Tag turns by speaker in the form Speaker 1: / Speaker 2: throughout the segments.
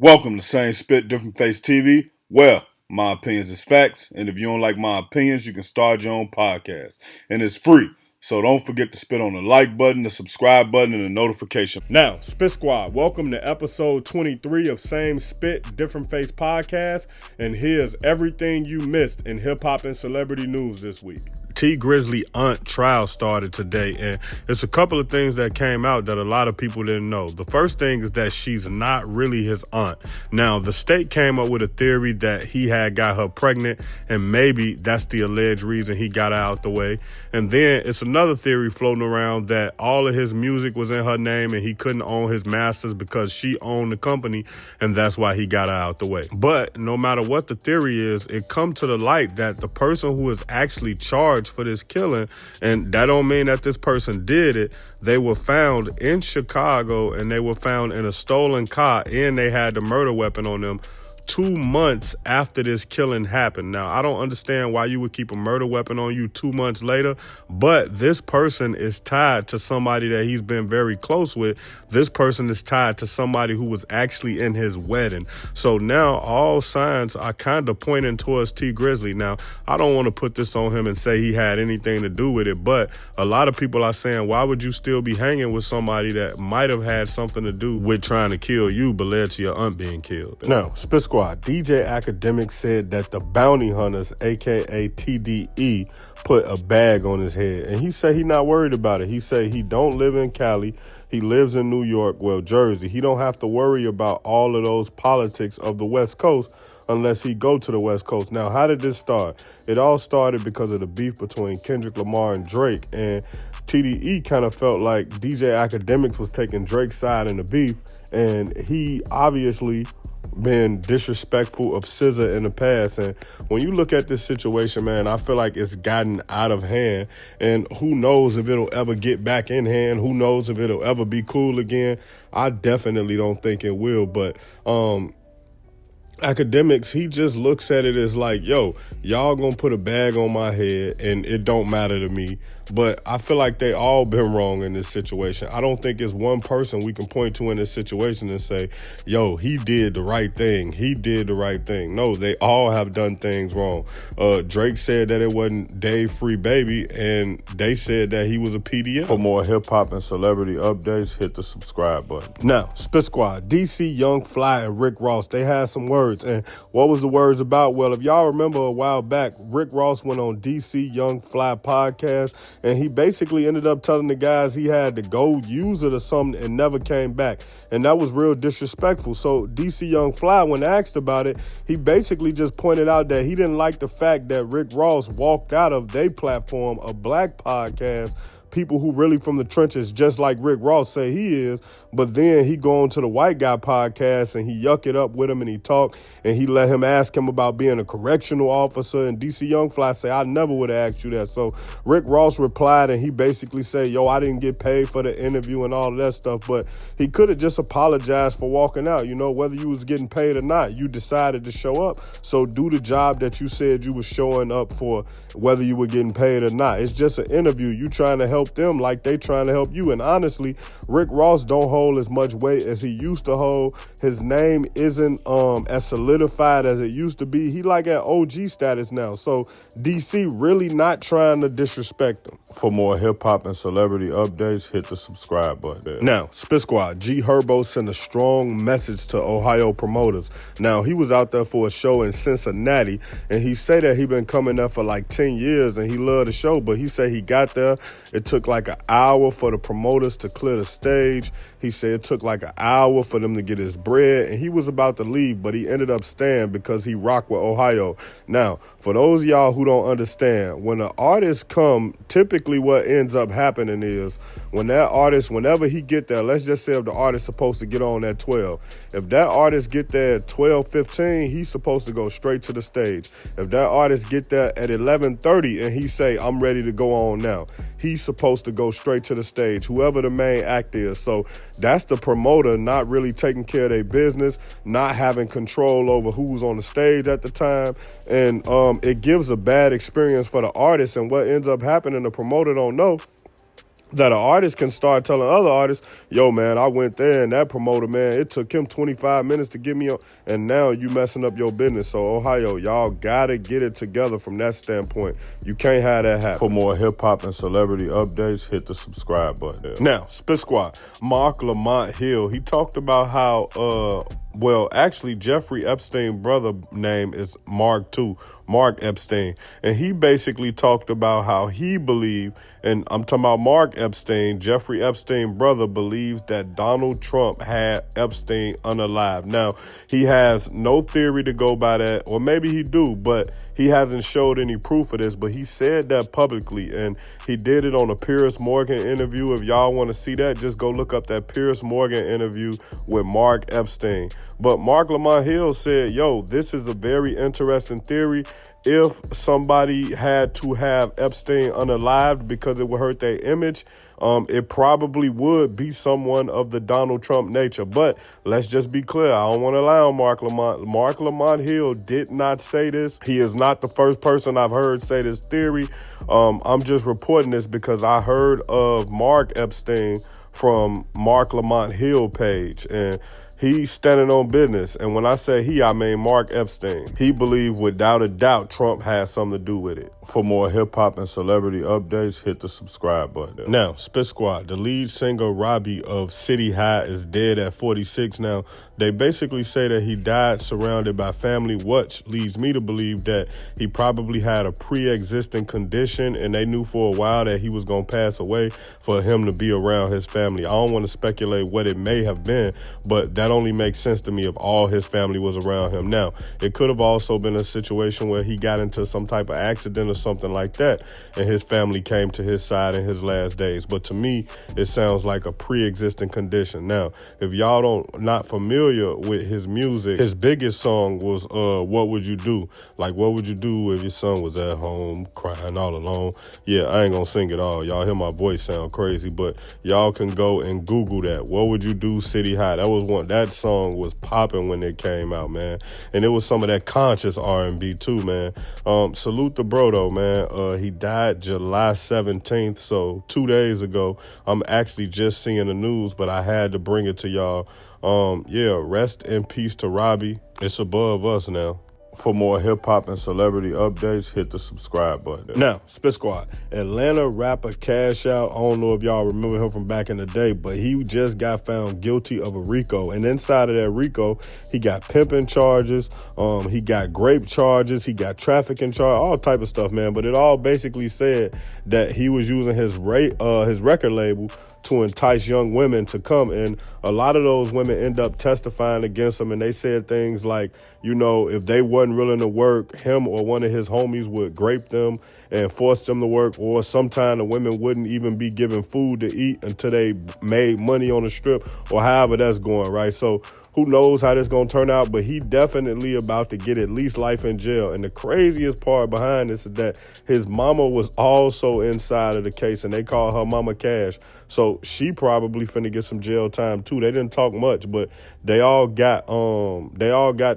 Speaker 1: Welcome to Same Spit, Different Face TV. Well, my opinions is facts, and if you don't like my opinions, you can start your own podcast. And it's free. So don't forget to spit on the like button, the subscribe button, and the notification. Now, Spit Squad, welcome to episode 23 of Same Spit, Different Face Podcast. And here's everything you missed in hip hop and celebrity news this week. T Grizzley aunt trial started today, and it's a couple of things that came out that a lot of people didn't know. The first thing is that she's not really his aunt. Now, the state came up with a theory that he had got her pregnant, and maybe that's the alleged reason he got her out the way. And then it's another theory floating around that all of his music was in her name and he couldn't own his masters because she owned the company, and that's why he got her out the way. But no matter what the theory is, it come to the light that the person who is actually charged for this killing, and that don't mean that this person did it, they were found in Chicago and they were found in a stolen car, and they had the murder weapon on them 2 months after this killing happened. Now, I don't understand why you would keep a murder weapon on you 2 months later, but this person is tied to somebody that he's been very close with. This person is tied to somebody who was actually in his wedding. So now all signs are kind of pointing towards T Grizzley. Now, I don't want to put this on him and say he had anything to do with it, but a lot of people are saying, why would you still be hanging with somebody that might have had something to do with trying to kill you, but led to your aunt being killed? Now, Spit Squad, DJ Academic said that the bounty hunters, aka TDE, put a bag on his head, and he said he not worried about it. He said he don't live in Cali, he lives in New York, well, Jersey. He don't have to worry about all of those politics of the West Coast unless he go to the West Coast. Now, how did this start? It all started because of the beef between Kendrick Lamar and Drake, and TDE kind of felt like DJ Academics was taking Drake's side in the beef, and he obviously been disrespectful of SZA in the past. And when you look at this situation, man, I feel like it's gotten out of hand, and who knows if it'll ever get back in hand. Who knows if it'll ever be cool again. I definitely don't think it will, but Academics, he just looks at it as like, yo, y'all gonna put a bag on my head and it don't matter to me. But I feel like they all been wrong in this situation. I don't think it's one person we can point to in this situation and say, yo, he did the right thing. He did the right thing. No, they all have done things wrong. Drake said that it wasn't Dave Free Baby, and they said that he was a PDL. For more hip hop and celebrity updates, hit the subscribe button. Now, Spit Squad, DC, Young Fly, and Rick Ross, they had some words. And what was the words about? Well, if y'all remember a while back, Rick Ross went on DC Young Fly podcast, and he basically ended up telling the guys he had to go use it or something and never came back. And that was real disrespectful. So DC Young Fly, when asked about it, he basically just pointed out that he didn't like the fact that Rick Ross walked out of their platform, a black podcast, people who really from the trenches, just like Rick Ross say he is, but then he go on to the white guy podcast and he yuck it up with him and he talk and he let him ask him about being a correctional officer, and DC Young Fly say, I never would have asked you that. So Rick Ross replied and he basically said, yo, I didn't get paid for the interview and all of that stuff, but he could have just apologized for walking out. You know, whether you was getting paid or not, you decided to show up, so do the job that you said you was showing up for, whether you were getting paid or not. It's just an interview. You trying to help them like they trying to help you. And honestly, Rick Ross don't hold as much weight as he used to hold. His name isn't as solidified as it used to be. He like at OG status now. So DC really not trying to disrespect him. For more hip hop and celebrity updates, hit the subscribe button. Now, Spit Squad, G Herbo sent a strong message to Ohio promoters. Now, he was out there for a show in Cincinnati, and he said that he been coming there for like 10 years and he loved the show, but he said he got there. It took like an hour for the promoters to clear the stage. He said it took like an hour for them to get his bread, and he was about to leave, but he ended up staying because he rocked with Ohio. Now, for those of y'all who don't understand, when an artist come, typically what ends up happening is when that artist, whenever he get there, let's just say if the artist supposed to get on at 12, if that artist get there at 12:15, he's supposed to go straight to the stage. If that artist get there at 11:30 and he say, I'm ready to go on now, he's supposed to go straight to the stage, whoever the main act is. So that's the promoter not really taking care of their business, not having control over who's on the stage at the time. And it gives a bad experience for the artist. And what ends up happening, the promoter don't know, that an artist can start telling other artists, yo, man, I went there and that promoter, man, it took him 25 minutes to get me on, and now you messing up your business. So, Ohio, y'all gotta get it together from that standpoint. You can't have that happen. For more hip-hop and celebrity updates, hit the subscribe button. Now, Spit Squad, Mark Lamont Hill, he talked about how, actually, Jeffrey Epstein's brother name is Mark too, Mark Epstein. And he basically talked about how he believed, and I'm talking about Mark Epstein, Jeffrey Epstein's brother, believes that Donald Trump had Epstein unalive. Now, he has no theory to go by that, or maybe he do, but he hasn't showed any proof of this, but he said that publicly, and he did it on a Piers Morgan interview. If y'all want to see that, just go look up that Piers Morgan interview with Mark Epstein. But Mark Lamont Hill said, yo, this is a very interesting theory. If somebody had to have Epstein unalived because it would hurt their image, it probably would be someone of the Donald Trump nature. But let's just be clear. I don't want to lie on Mark Lamont. Mark Lamont Hill did not say this. He is not the first person I've heard say this theory. I'm just reporting this because I heard of Mark Epstein from Mark Lamont Hill page, and he's standing on business. And when I say he, I mean Mark Epstein. He believed without a doubt Trump has something to do with it. For more hip-hop and celebrity updates, hit the subscribe button. Now, Spit Squad, the lead singer Robbie of City High is dead at 46 now. They basically say that he died surrounded by family, which leads me to believe that he probably had a pre-existing condition, and they knew for a while that he was going to pass away for him to be around his family. I don't want to speculate what it may have been, but that only makes sense to me if all his family was around him. Now, it could have also been a situation where he got into some type of accident or something like that, and his family came to his side in his last days. But to me, it sounds like a pre-existing condition. Now, if y'all not familiar with his music, his biggest song was What Would You Do? Like, what would you do if your son was at home crying all alone? Yeah, I ain't gonna sing it all. Y'all hear my voice sound crazy, but y'all can go and Google that. What Would You Do, City High. That song was popping when it came out, man. And it was some of that conscious R&B too, man. Salute the bro though, man. He died July 17th, so 2 days ago. I'm actually just seeing the news, but I had to bring it to y'all. Rest in peace to Robbie. It's above us now. For more hip-hop and celebrity updates, hit the subscribe button. Now, Spit Squad, Atlanta rapper Cash Out. I don't know if y'all remember him from back in the day, but he just got found guilty of a RICO. And inside of that RICO, he got pimping charges, he got grape charges, he got trafficking charges, all type of stuff, man. But it all basically said that he was using his record label to entice young women to come, and a lot of those women end up testifying against him, and they said things like, you know, if they wasn't willing to work, him or one of his homies would grape them and force them to work, or sometimes the women wouldn't even be given food to eat until they made money on the strip, or however that's going, right? So who knows how this gonna turn out, but he definitely about to get at least life in jail. And the craziest part behind this is that his mama was also inside of the case, and they call her Mama Cash. So she probably finna get some jail time too. They didn't talk much, but they all got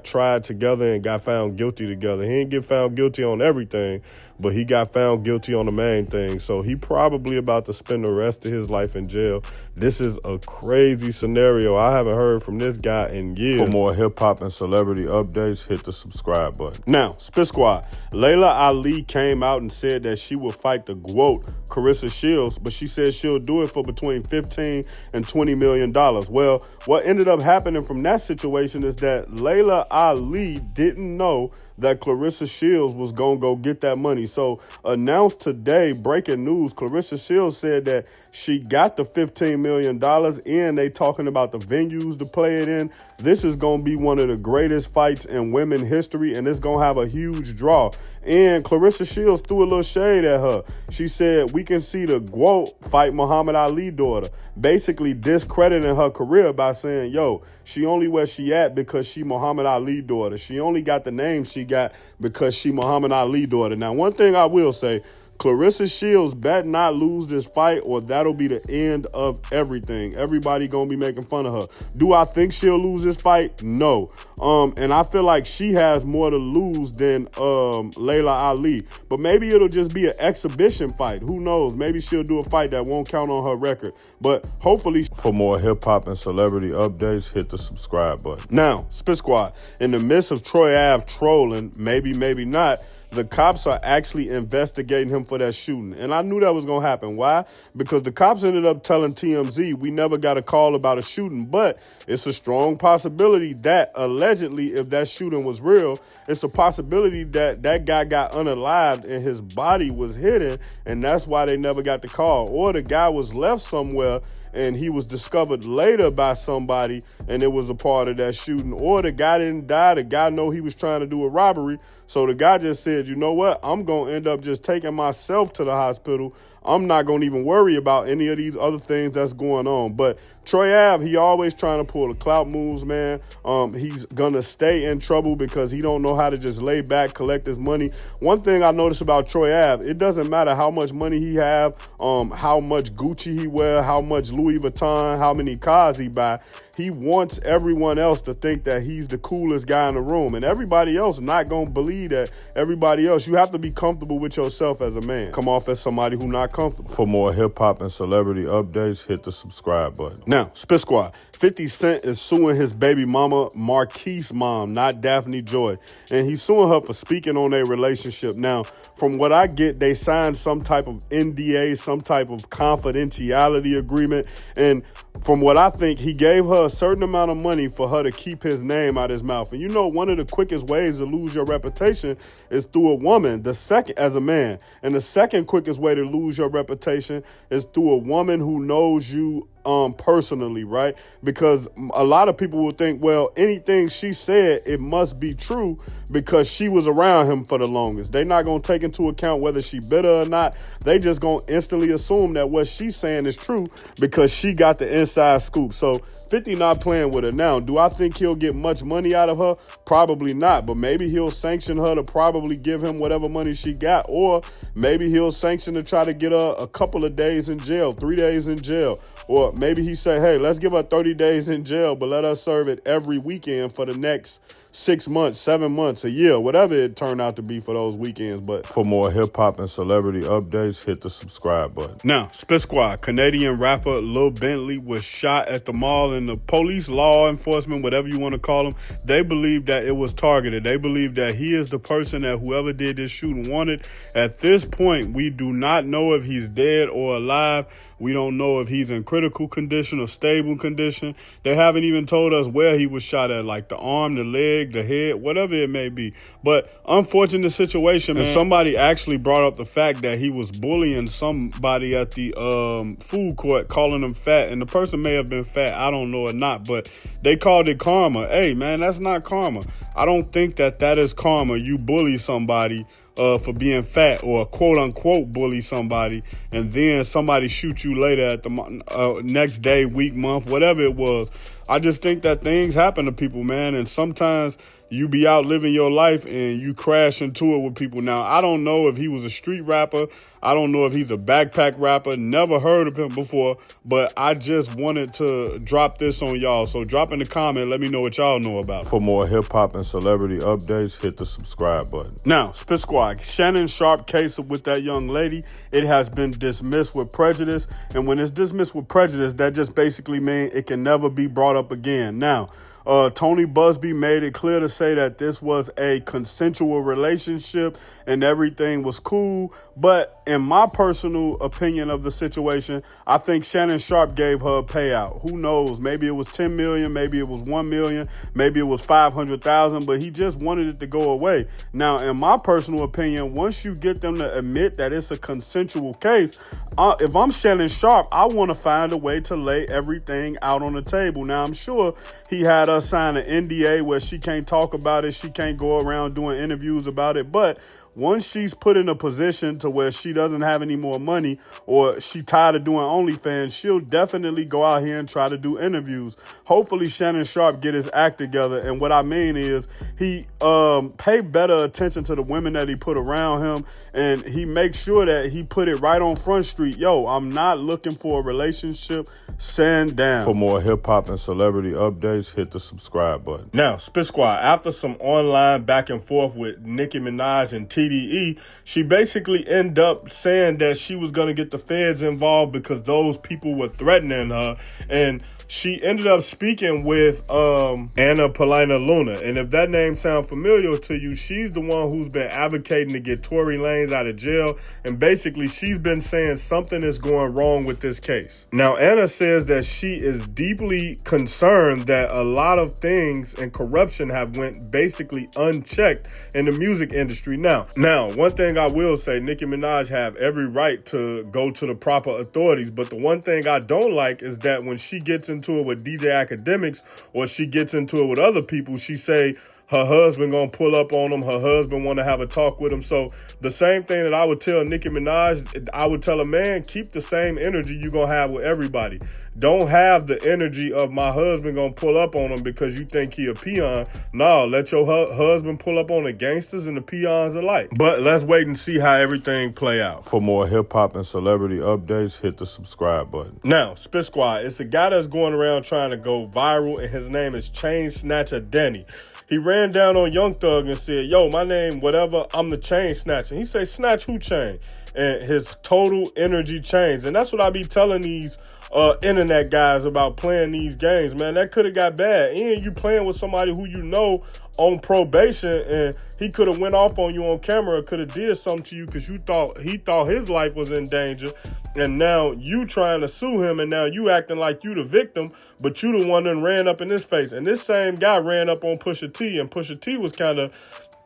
Speaker 1: tried together and got found guilty together. He didn't get found guilty on everything, but he got found guilty on the main thing. So he probably about to spend the rest of his life in jail. This is a crazy scenario. I haven't heard from this guy in years. For more hip-hop and celebrity updates, hit the subscribe button. Now, Spit Squad, Layla Ali came out and said that she will fight the GOAT, Clarissa Shields, but she said she'll do it for between $15 and $20 million. Well, what ended up happening from that situation is that Layla Ali didn't know that Clarissa Shields was going to go get that money. So announced today, breaking news, Clarissa Shields said that she got the $15 million and they talking about the venues to play it in. This is going to be one of the greatest fights in women history, and it's going to have a huge draw. And Clarissa Shields threw a little shade at her. She said, we can see the GOAT fight Muhammad Ali's daughter, basically discrediting her career by saying, yo, she only where she at because she Muhammad Ali's daughter. She only got the name she got because she Muhammad Ali's daughter. Now, one thing I will say, Clarissa Shields better not lose this fight, or that'll be the end of everything. Everybody gonna be making fun of her. Do I think she'll lose this fight? No. And I feel like she has more to lose than Layla Ali. But maybe it'll just be an exhibition fight. Who knows? Maybe she'll do a fight that won't count on her record. But hopefully, for more hip-hop and celebrity updates, hit the subscribe button. Now, Spit Squad, in the midst of Troy Ave trolling, maybe not, the cops are actually investigating him for that shooting. And I knew that was going to happen. Why? Because the cops ended up telling TMZ we never got a call about a shooting, but it's a strong possibility that allegedly, if that shooting was real, it's a possibility that that guy got unalived and his body was hidden, and that's why they never got the call. Or the guy was left somewhere and he was discovered later by somebody and it was a part of that shooting. Or the guy didn't die. The guy know he was trying to do a robbery. So the guy just said, you know what? I'm going to end up just taking myself to the hospital. I'm not going to even worry about any of these other things that's going on. But Troy Ave, he always trying to pull the clout moves, man. He's going to stay in trouble because he don't know how to just lay back, collect his money. One thing I noticed about Troy Ave, it doesn't matter how much money he have, how much Gucci he wear, how much Louis Vuitton, how many cars he buy. He wants everyone else to think that he's the coolest guy in the room. And everybody else not going to believe that. Everybody else, you have to be comfortable with yourself as a man. Come off as somebody who not comfortable. For more hip-hop and celebrity updates, hit the subscribe button. Now, Spit Squad, 50 Cent is suing his baby mama, Marquise mom, not Daphne Joy. And he's suing her for speaking on their relationship. Now, from what I get, they signed some type of NDA, some type of confidentiality agreement. And from what I think, he gave her a certain amount of money for her to keep his name out his mouth. And you know, one of the quickest ways to lose your reputation is through a woman, the second as a man. And the second quickest way to lose your reputation is through a woman who knows you personally, right? Because a lot of people will think, well, anything she said, it must be true because she was around him for the longest. They're not going to take into account whether she bitter or not. They just going to instantly assume that what she's saying is true because she got the inside scoop. So 50 not playing with her now. Do I think he'll get much money out of her? Probably not, but maybe he'll sanction her to probably give him whatever money she got, or maybe he'll sanction to try to get her a couple of days in jail, 3 days in jail. Or maybe he say, hey, let's give her 30 days in jail, but let us serve it every weekend for the next 6 months, 7 months, a year, whatever it turned out to be for those weekends. But for more hip-hop and celebrity updates, hit the subscribe button. Now, Spit Squad, Canadian rapper Lil Bentley was shot at the mall, and the police, law enforcement, whatever you want to call them, they believe that it was targeted. They believe that he is the person that whoever did this shooting wanted. At this point, we do not know if he's dead or alive. We don't know if he's in critical condition or stable condition. They haven't even told us where he was shot at, like the arm, the leg, the head, whatever it may be. But unfortunate situation, man. And somebody actually brought up the fact that he was bullying somebody at the food court, calling him fat. And the person may have been fat, I don't know or not, but they called it karma. Hey, man, that's not karma. I don't think that is karma. You bully somebody for being fat, or quote unquote bully somebody, and then somebody shoot you later at the next day, week, month, whatever it was. I just think that things happen to people, man, and sometimes you be out living your life and you crash into it with people. Now, I don't know if he was a street rapper. I don't know if he's a backpack rapper. Never heard of him before, but I just wanted to drop this on y'all. So drop in the comment. Let me know what y'all know about it. For more hip-hop and celebrity updates, hit the subscribe button. Now, Spit Squad, Shannon Sharp case with that young lady, it has been dismissed with prejudice. And when it's dismissed with prejudice, that just basically means it can never be brought up again. Now, Tony Busby made it clear to say that this was a consensual relationship and everything was cool. But in my personal opinion of the situation, I think Shannon Sharp gave her a payout. Who knows? Maybe it was 10 million, maybe it was 1 million, maybe it was 500,000, but he just wanted it to go away. Now, in my personal opinion, once you get them to admit that it's a consensual case, if I'm Shannon Sharp, I want to find a way to lay everything out on the table. Now, I'm sure he had us sign an NDA where she can't talk about it. She can't go around doing interviews about it. But once she's put in a position to where she doesn't have any more money or she tired of doing OnlyFans, she'll definitely go out here and try to do interviews. Hopefully Shannon Sharpe get his act together. And what I mean is he pay better attention to the women that he put around him, and he makes sure that he put it right on Front Street. Yo, I'm not looking for a relationship. Send down. For more hip hop and celebrity updates, hit the subscribe button. Now, Spit Squad, after some online back and forth with Nicki Minaj and TDE, she basically ended up saying that she was going to get the feds involved because those people were threatening her. And she ended up speaking with Anna Paulina Luna. And if that name sounds familiar to you, she's the one who's been advocating to get Tory Lanez out of jail. And basically, she's been saying something is going wrong with this case. Now, Anna says that she is deeply concerned that a lot of things and corruption have went basically unchecked in the music industry. Now, one thing I will say, Nicki Minaj have every right to go to the proper authorities. But the one thing I don't like is that when she gets into it with DJ Academics or she gets into it with other people, she say her husband gonna pull up on him, her husband want to have a talk with him. So the same thing that I would tell Nicki Minaj, I would tell a man, keep the same energy you gonna have with everybody. Don't have the energy of my husband gonna pull up on him because you think he a peon. No, let your husband pull up on the gangsters and the peons alike. But let's wait and see how everything play out. For more hip hop and celebrity updates, hit the subscribe button. Now, Spit Squad, it's a guy that's going around trying to go viral, and his name is Chain Snatcher Denny. He ran down on Young Thug and said, yo, my name, whatever, I'm the chain snatcher. He said, snatch who chain? And his total energy changed. And that's what I be telling these internet guys about playing these games, man. That could have got bad. And you playing with somebody who you know on probation, and he could have went off on you on camera, could have did something to you because he thought his life was in danger. And now you trying to sue him, and now you acting like you the victim, but you the one that ran up in his face. And this same guy ran up on Pusha T, and Pusha T was kind of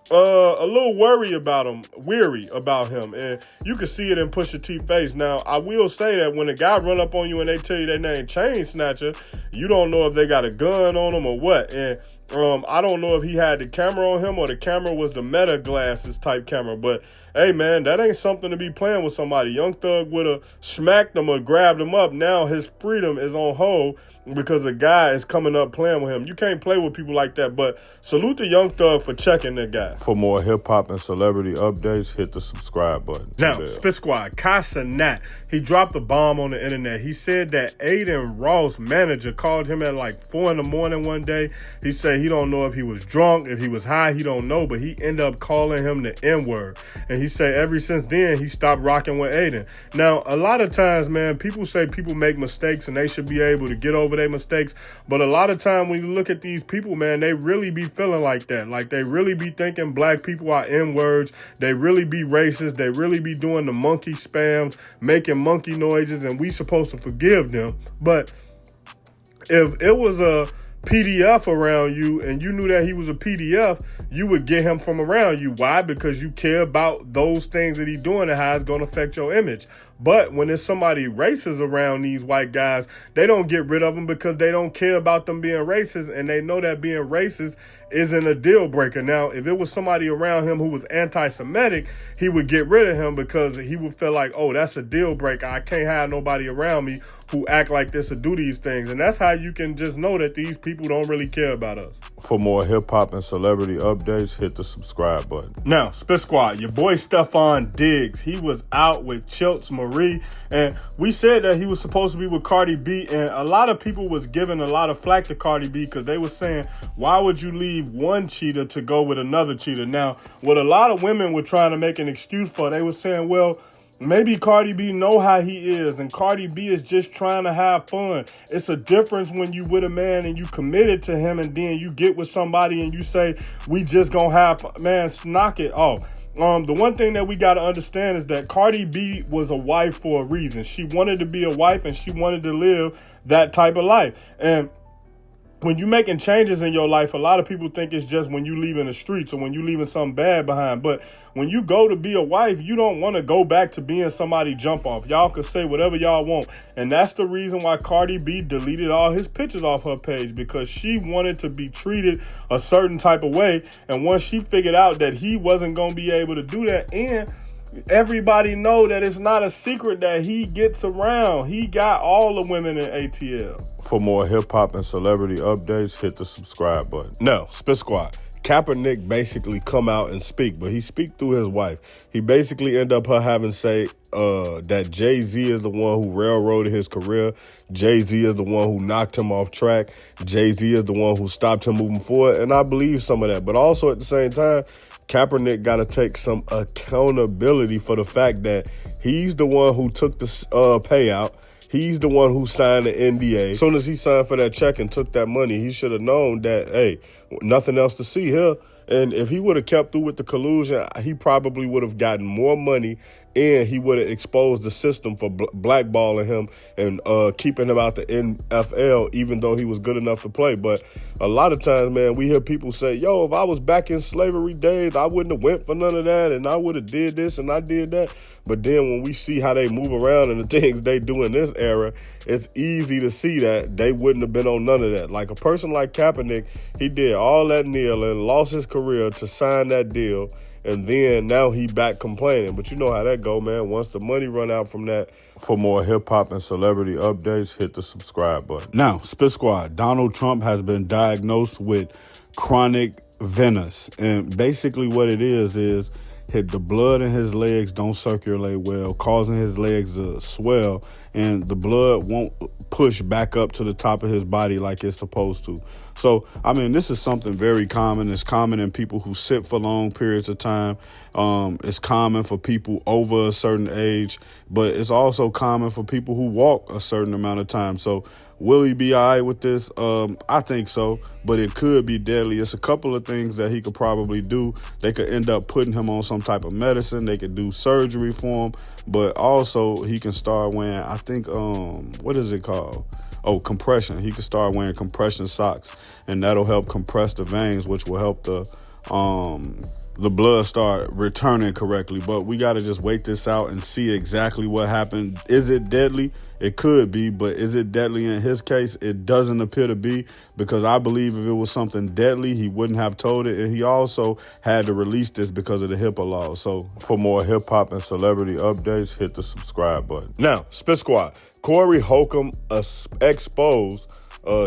Speaker 1: a little weary about him. And you can see it in Pusha T's face. Now, I will say that when a guy run up on you and they tell you their name Chain Snatcher, you don't know if they got a gun on them or what. And I don't know if he had the camera on him or the camera was the Meta glasses type camera, but hey, man, that ain't something to be playing with somebody. Young Thug would have smacked him or grabbed him up. Now his freedom is on hold because a guy is coming up playing with him. You can't play with people like that, but salute to Young Thug for checking that guy. For more hip-hop and celebrity updates, hit the subscribe button. Now, Spit Squad, Casa Nat, he dropped a bomb on the internet. He said that Aiden Ross' manager called him at like 4 in the morning one day. He said he don't know if he was drunk, if he was high, he don't know, but he ended up calling him the N-word. And he said ever since then, he stopped rocking with Aiden. Now, a lot of times, man, people say people make mistakes and they should be able to get over their mistakes. But a lot of time when you look at these people, man, they really be feeling like that. Like they really be thinking black people are N-words. They really be racist. They really be doing the monkey spams, making monkey noises, and we supposed to forgive them. But if it was a PDF around you and you knew that he was a PDF, you would get him from around you. Why? Because you care about those things that he's doing and how it's going to affect your image. But when there's somebody racist around these white guys, they don't get rid of them because they don't care about them being racist, and they know that being racist isn't a deal breaker. Now, if it was somebody around him who was anti-Semitic, he would get rid of him because he would feel like, oh, that's a deal breaker. I can't have nobody around me who act like this or do these things. And that's how you can just know that these people don't really care about us. For more hip-hop and celebrity updates, hit the subscribe button. Now, Spit Squad, your boy Stephon Diggs, he was out with Chiltz Marie, and we said that he was supposed to be with Cardi B, and a lot of people was giving a lot of flack to Cardi B because they were saying, why would you leave one cheater to go with another cheater? Now, what a lot of women were trying to make an excuse for, they were saying, well, maybe Cardi B know how he is, and Cardi B is just trying to have fun. It's a difference when you with a man and you committed to him, and then you get with somebody and you say, we just gonna have fun. Man, knock it off. The one thing that we got to understand is that Cardi B was a wife for a reason. She wanted to be a wife and she wanted to live that type of life. And when you making changes in your life, a lot of people think it's just when you leaving the streets or when you leaving something bad behind. But when you go to be a wife, you don't want to go back to being somebody jump off. Y'all can say whatever y'all want. And that's the reason why Cardi B deleted all his pictures off her page, because she wanted to be treated a certain type of way. And once she figured out that he wasn't going to be able to do that, and everybody know that it's not a secret that he gets around. He got all the women in ATL. For more hip-hop and celebrity updates, hit the subscribe button. Now, Spit Squad. Kaepernick basically come out and speak, but he speak through his wife. He basically end up her having say that Jay-Z is the one who railroaded his career. Jay-Z is the one who knocked him off track. Jay-Z is the one who stopped him moving forward. And I believe some of that. But also at the same time, Kaepernick got to take some accountability for the fact that he's the one who took the payout. He's the one who signed the NDA. As soon as he signed for that check and took that money, he should have known that, hey, nothing else to see here. And if he would have kept through with the collusion, he probably would have gotten more money, and he would have exposed the system for blackballing him and keeping him out the NFL, even though he was good enough to play. But a lot of times, man, we hear people say, yo, if I was back in slavery days, I wouldn't have went for none of that, and I would have did this and I did that. But then when we see how they move around and the things they do in this era, it's easy to see that they wouldn't have been on none of that. Like a person like Kaepernick, he did all that kneeling, lost his career to sign that deal, and then now he back complaining. But you know how that go, man. Once the money run out from that. For more hip-hop and celebrity updates, hit the subscribe button. Now, Spit Squad, Donald Trump has been diagnosed with chronic venous. And basically what it is hit the blood in his legs don't circulate well, causing his legs to swell, and the blood won't push back up to the top of his body like it's supposed to. So, I mean, this is something very common. It's common in people who sit for long periods of time. It's common for people over a certain age, but it's also common for people who walk a certain amount of time. So will he be all right with this? I think so, but it could be deadly. It's a couple of things that he could probably do. They could end up putting him on some type of medicine. They could do surgery for him, but also he can start wearing, I think, what is it called? Oh, compression. He could start wearing compression socks, and that'll help compress the veins, which will help the blood start returning correctly. But we got to just wait this out and see exactly what happened. Is it deadly? It could be, but is it deadly in his case? It doesn't appear to be, because I believe if it was something deadly, he wouldn't have told it. And he also had to release this because of the HIPAA law. So for more hip hop and celebrity updates, hit the subscribe button. Now, Spit Squad, Corey Holcomb exposed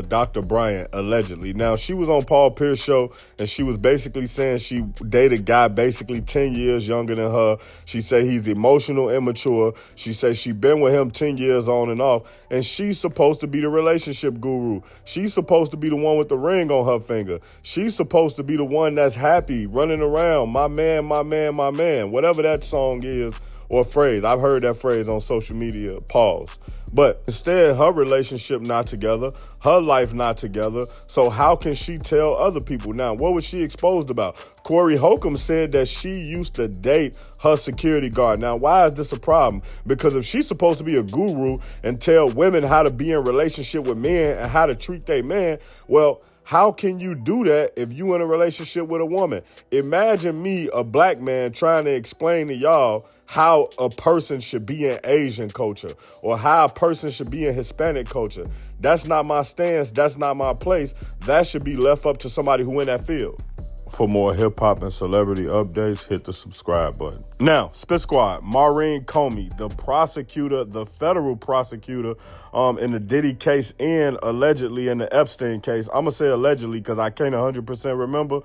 Speaker 1: Dr. Bryant, allegedly. Now, she was on Paul Pierce's show, and she was basically saying she dated a guy basically 10 years younger than her. She said he's emotional, immature. She said she been with him 10 years on and off, and she's supposed to be the relationship guru. She's supposed to be the one with the ring on her finger. She's supposed to be the one that's happy, running around, my man, my man, my man, whatever that song is or phrase. I've heard that phrase on social media, pause. But instead, her relationship not together, her life not together. So how can she tell other people? Now, what was she exposed about? Corey Holcomb said that she used to date her security guard. Now, why is this a problem? Because if she's supposed to be a guru and tell women how to be in relationship with men and how to treat their man, well, how can you do that if you in a relationship with a woman? Imagine me, a black man, trying to explain to y'all how a person should be in Asian culture or how a person should be in Hispanic culture. That's not my stance. That's not my place. That should be left up to somebody who in that field. For more hip-hop and celebrity updates, hit the subscribe button. Now, Spit Squad, Maureen Comey, the prosecutor, the federal prosecutor in the Diddy case and allegedly in the Epstein case. I'm going to say allegedly because I can't 100% remember.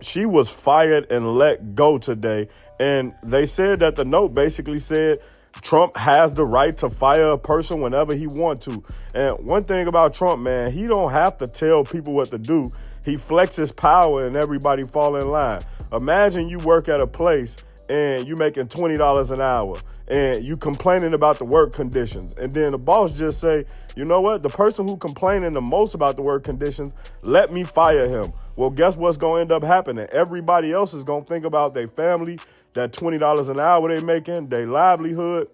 Speaker 1: She was fired and let go today. And they said that the note basically said Trump has the right to fire a person whenever he wants to. And one thing about Trump, man, he don't have to tell people what to do. He flexes power and everybody fall in line. Imagine you work at a place and you making $20 an hour and you complaining about the work conditions. And then the boss just say, you know what? The person who complaining the most about the work conditions, let me fire him. Well, guess what's going to end up happening? Everybody else is going to think about their family, that $20 an hour they making, their livelihood.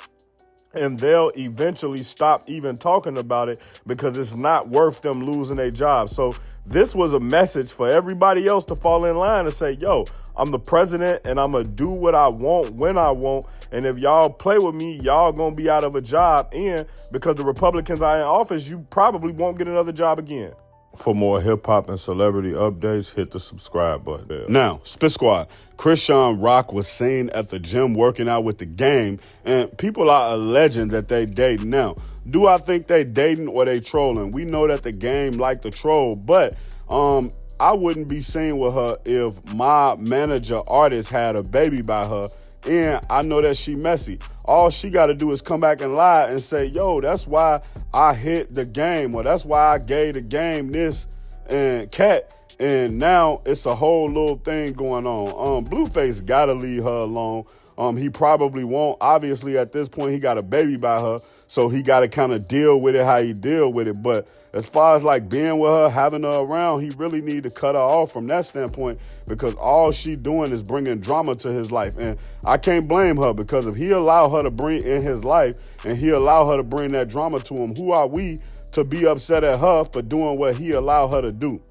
Speaker 1: and they'll eventually stop even talking about it because it's not worth them losing their job. So this was a message for everybody else to fall in line and say, yo, I'm the president and I'm going to do what I want when I want. And if y'all play with me, y'all going to be out of a job. And because the Republicans are in office, you probably won't get another job again. For more hip-hop and celebrity updates, hit the subscribe button. Now, Spit Squad, Krishan Rock was seen at the gym working out with the Game, and people are alleging that they dating. Now, do I think they dating or they trolling? We know that the Game like to troll, but I wouldn't be seen with her if my manager artist had a baby by her, and I know that she messy. All she got to do is come back and lie and say, yo, that's why I hit the Game, or that's why I gave the Game this and cat. And now it's a whole little thing going on. Blueface got to leave her alone. He probably won't. Obviously, at this point, he got a baby by her, so he got to kind of deal with it how he deal with it. But as far as like being with her, having her around, he really need to cut her off from that standpoint, because all she doing is bringing drama to his life. And I can't blame her, because if he allow her to bring in his life and he allow her to bring that drama to him, who are we to be upset at her for doing what he allowed her to do?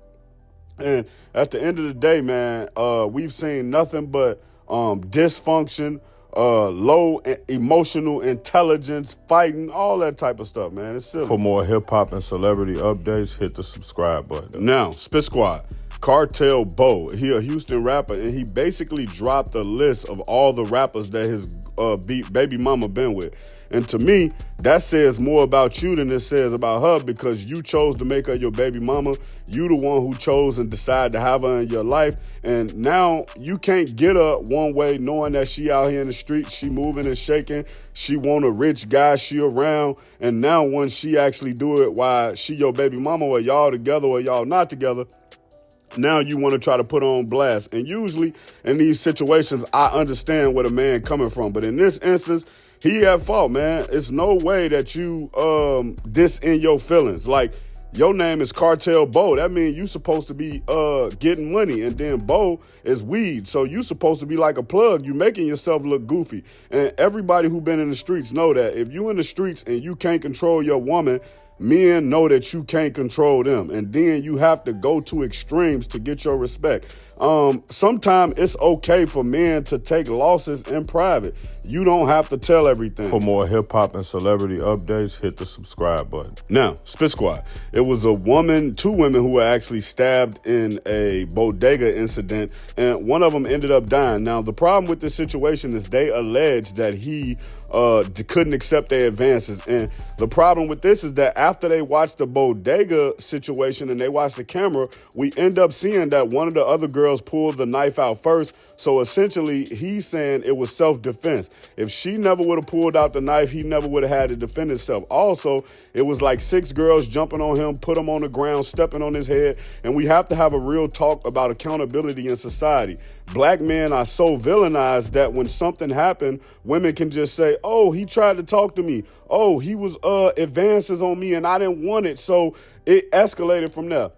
Speaker 1: And at the end of the day, man, we've seen nothing but dysfunction, low emotional intelligence, fighting, all that type of stuff, man. It's silly. For more hip-hop and celebrity updates, hit the subscribe button. Now, Spit Squad, Cartel Bo, he a Houston rapper, and he basically dropped a list of all the rappers that his baby mama been with. And to me, that says more about you than it says about her, because you chose to make her your baby mama. You the one who chose and decided to have her in your life. And now you can't get her one way knowing that she out here in the street, she moving and shaking. She want a rich guy she around. And now when she actually do it while she your baby mama, or y'all together or y'all not together, now you want to try to put on blast. And usually in these situations, I understand where the man coming from. But in this instance, he at fault, man. It's no way that you this in your feelings. Like, your name is Cartel Bo. That means you supposed to be getting money. And then Bo is weed. So you supposed to be like a plug. You making yourself look goofy. And everybody who been in the streets know that if you in the streets and you can't control your woman, men know that you can't control them. And then you have to go to extremes to get your respect. Sometimes it's okay for men to take losses in private. You don't have to tell everything. For more hip-hop and celebrity updates, hit the subscribe button. Now, Spit Squad, it was two women who were actually stabbed in a bodega incident, and one of them ended up dying. Now, the problem with this situation is they allege that he couldn't accept their advances. And the problem with this is that after they watched the bodega situation and they watched the camera, we end up seeing that one of the other girls pulled the knife out first. So essentially, he's saying it was self-defense. If she never would have pulled out the knife, he never would have had to defend himself. Also, it was like 6 girls jumping on him, put him on the ground, stepping on his head. And we have to have a real talk about accountability in society. Black men are so villainized that when something happened, women can just say, oh, he tried to talk to me. Oh, he was advances on me and I didn't want it. So it escalated from there.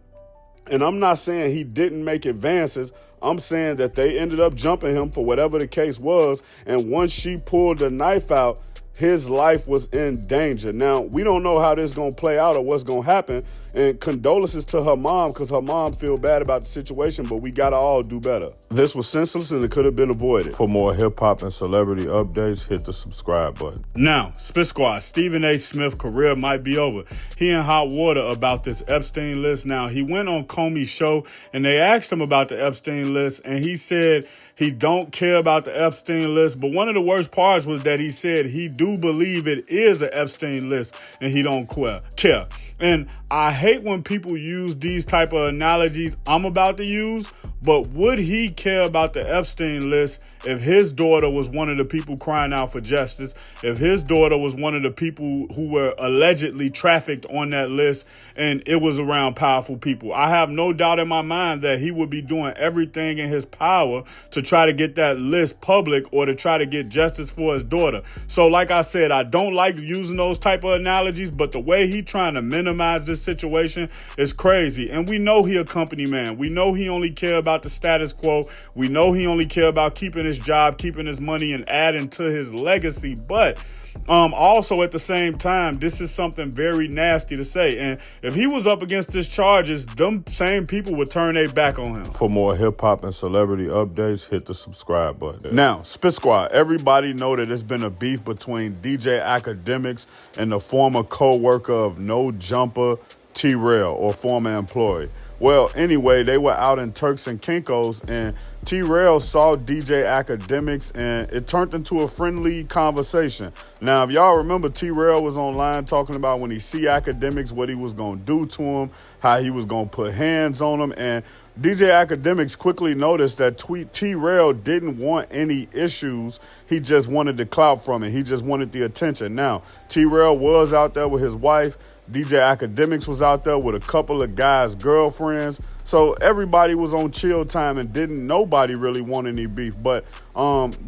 Speaker 1: And I'm not saying he didn't make advances. I'm saying that they ended up jumping him for whatever the case was. And once she pulled the knife out, his life was in danger. Now, we don't know how this is going to play out or what's going to happen. And condolences to her mom, because her mom feel bad about the situation, but we got to all do better. This was senseless and it could have been avoided. For more hip-hop and celebrity updates, hit the subscribe button. Now, Spit Squad, Stephen A. Smith's career might be over. He in hot water about this Epstein list. Now, he went on Comey's show and they asked him about the Epstein list, and he said he don't care about the Epstein list. But one of the worst parts was that he said he do believe it is an Epstein list and he don't care. And I hate when people use these type of analogies I'm about to use, but would he care about the Epstein list if his daughter was one of the people crying out for justice, if his daughter was one of the people who were allegedly trafficked on that list and it was around powerful people? I have no doubt in my mind that he would be doing everything in his power to try to get that list public or to try to get justice for his daughter. So like I said, I don't like using those type of analogies, but the way he trying to minimize this situation is crazy. And we know he a company man. We know he only care
Speaker 2: about the status quo. We know he only care about keeping his job, keeping his money, and adding to his legacy. But also at the same time, this is something very nasty to say. And if he was up against his charges, them same people would turn their back on him.
Speaker 1: For more hip hop and celebrity updates, hit the subscribe button. Now, Spit Squad, everybody know that there's been a beef between DJ Academics and the former co-worker of No Jumper, T-Rail, or former employee. Well, anyway, they were out in Turks and Caicos, and T-Rail saw DJ Academics, and it turned into a friendly conversation. Now, if y'all remember, T-Rail was online talking about when he see Academics, what he was going to do to him, how he was going to put hands on him, and DJ Academics quickly noticed that T-Rail didn't want any issues. He just wanted the clout from it. He just wanted the attention. Now, T-Rail was out there with his wife. DJ Academics was out there with a couple of guys' girlfriends. So everybody was on chill time and nobody really want any beef. But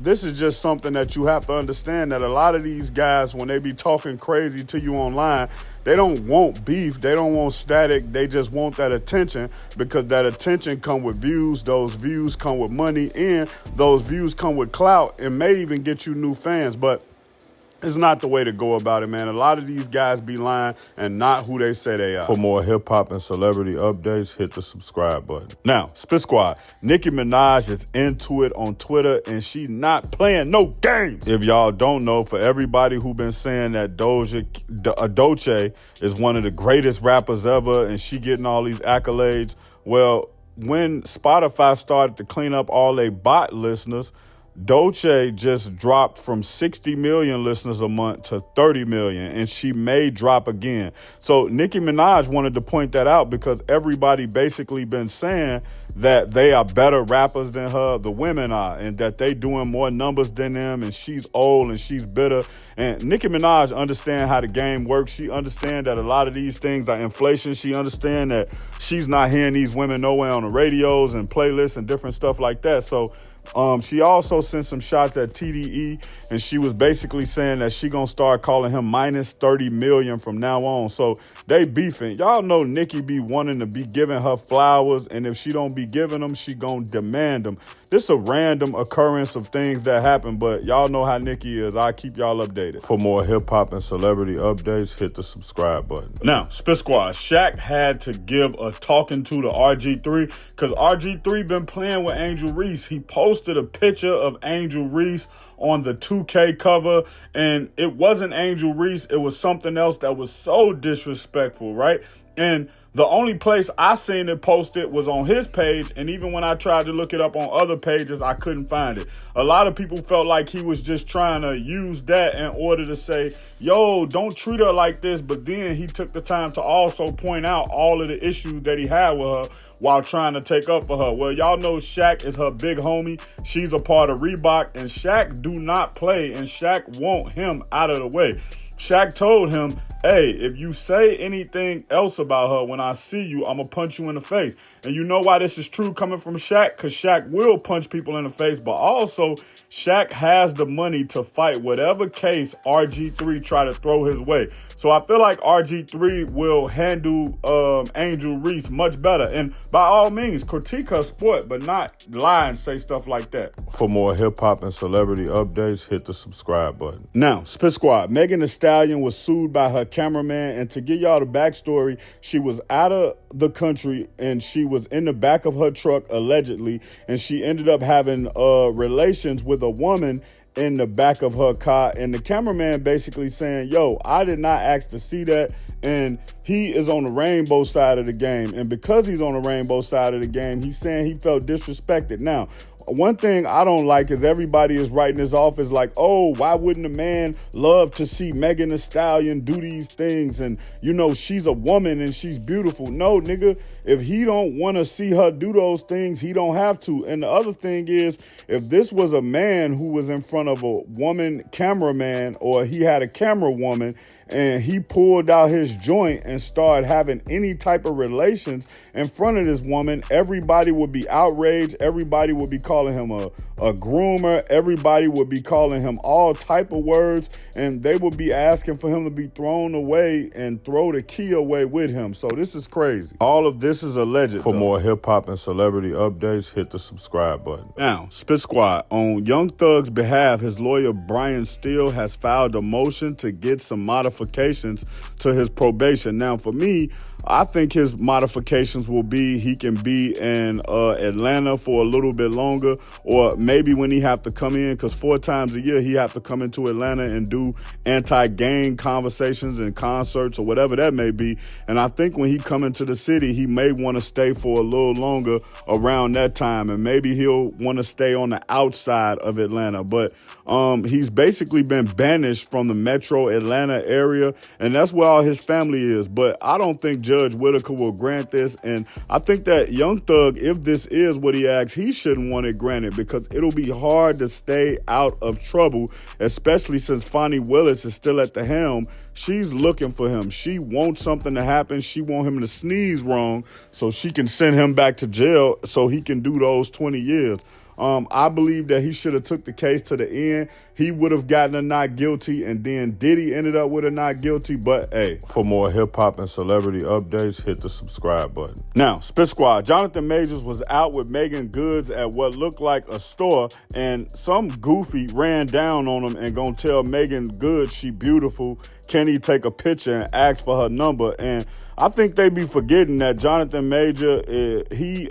Speaker 1: this is just something that you have to understand, that a lot of these guys, when they be talking crazy to you online, they don't want beef. They don't want static. They just want that attention, because that attention come with views. Those views come with money, and those views come with clout, and may even get you new fans. But it's not the way to go about it, man. A lot of these guys be lying and not who they say they are. For more hip-hop and celebrity updates, hit the subscribe button. Now, Spit Squad, Nicki Minaj is into it on Twitter, and she not playing no games. If y'all don't know, for everybody who been saying that Doce is one of the greatest rappers ever, and she getting all these accolades, well, when Spotify started to clean up all their bot listeners, Doce just dropped from 60 million listeners a month to 30 million, and she may drop again. So Nicki Minaj wanted to point that out, because everybody basically been saying that they are better rappers than her, the women are, and that they doing more numbers than them, and she's old and she's bitter. And Nicki Minaj understand how the game works. She understand that a lot of these things are inflation. She understand that she's not hearing these women nowhere on the radios and playlists and different stuff like that. So she also sent some shots at TDE, and she was basically saying that she gonna start calling him minus 30 million from now on. So they beefing. Y'all know Nicki be wanting to be giving her flowers, and if she don't be giving them, she gonna demand them. This is a random occurrence of things that happen, but y'all know how Nicki is. I'll keep y'all updated. For more hip-hop and celebrity updates, hit the subscribe button.
Speaker 2: Now, Spit Squad, Shaq had to give a talking to RG3, because RG3 been playing with Angel Reese. He posted a picture of Angel Reese on the 2K cover, and it wasn't Angel Reese. It was something else that was so disrespectful, right? And the only place I seen it posted was on his page, and even when I tried to look it up on other pages, I couldn't find it. A lot of people felt like he was just trying to use that in order to say, yo, don't treat her like this, but then he took the time to also point out all of the issues that he had with her while trying to take up for her. Well, y'all know Shaq is her big homie. She's a part of Reebok, and Shaq do not play, and Shaq want him out of the way. Shaq told him, hey, if you say anything else about her, when I see you, I'm going to punch you in the face. And you know why this is true coming from Shaq? Because Shaq will punch people in the face, but also Shaq has the money to fight whatever case RG3 try to throw his way. So I feel like RG3 will handle Angel Reese much better. And by all means, critique her sport, but not lie and say stuff like that.
Speaker 1: For more hip-hop and celebrity updates, hit the subscribe button.
Speaker 2: Now, Spit Squad, Megan Thee Stallion was sued by her cameraman. And to give y'all the backstory, she was out of the country and she was in the back of her truck, allegedly, and she ended up having relations with a woman in the back of her car, and the cameraman basically saying, yo, I did not ask to see that, and he is on the rainbow side of the game, and because he's on the rainbow side of the game, he's saying he felt disrespected. Now, one thing I don't like is everybody is writing this off as like, oh, why wouldn't a man love to see Megan Thee Stallion do these things? And, you know, she's a woman and she's beautiful. No, nigga, if he don't want to see her do those things, he don't have to. And the other thing is, if this was a man who was in front of a woman cameraman, or he had a camera woman, and he pulled out his joint and started having any type of relations in front of this woman, everybody would be outraged. Everybody would be calling him a groomer. Everybody would be calling him all type of words, and they would be asking for him to be thrown away and throw the key away with him. So this is crazy. All of this is alleged.
Speaker 1: For more hip-hop and celebrity updates, hit the subscribe button.
Speaker 2: Now, Spit Squad, on Young Thug's behalf, his lawyer Brian Steele has filed a motion to get some modifications to his probation. Now, for me, I think his modifications will be he can be in Atlanta for a little bit longer, or maybe when he have to come in, because 4 times a year he have to come into Atlanta and do anti-gang conversations and concerts or whatever that may be. And I think when he come into the city, he may want to stay for a little longer around that time, and maybe he'll want to stay on the outside of Atlanta. But he's basically been banished from the metro Atlanta area, and that's where all his family is. But I don't think Judge Whitaker will grant this, and I think that Young Thug, if this is what he asks, he shouldn't want it granted, because it'll be hard to stay out of trouble, especially since Fonnie Willis is still at the helm. She's looking for him. She wants something to happen. She wants him to sneeze wrong so she can send him back to jail so he can do those 20 years. I believe that he should have took the case to the end. He would have gotten a not guilty, and then Diddy ended up with a not guilty. But hey,
Speaker 1: for more hip-hop and celebrity updates, hit the subscribe button.
Speaker 2: Now, Spit Squad, Jonathan Majors was out with Megan Goods at what looked like a store, and some goofy ran down on him and gonna tell Megan Goods she beautiful. Can he take a picture and ask for her number? And I think they be forgetting that Jonathan Major, he